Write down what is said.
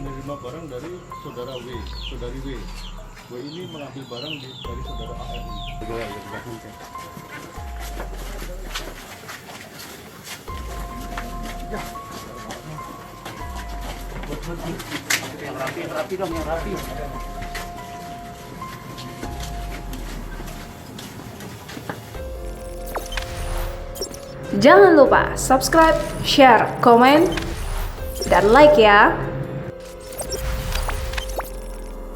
Menerima barang dari saudara W, saudari W. W ini mengambil barang dari saudara ARI. Yang rapi dong, yang rapi. Jangan lupa subscribe, share, komen, dan like ya.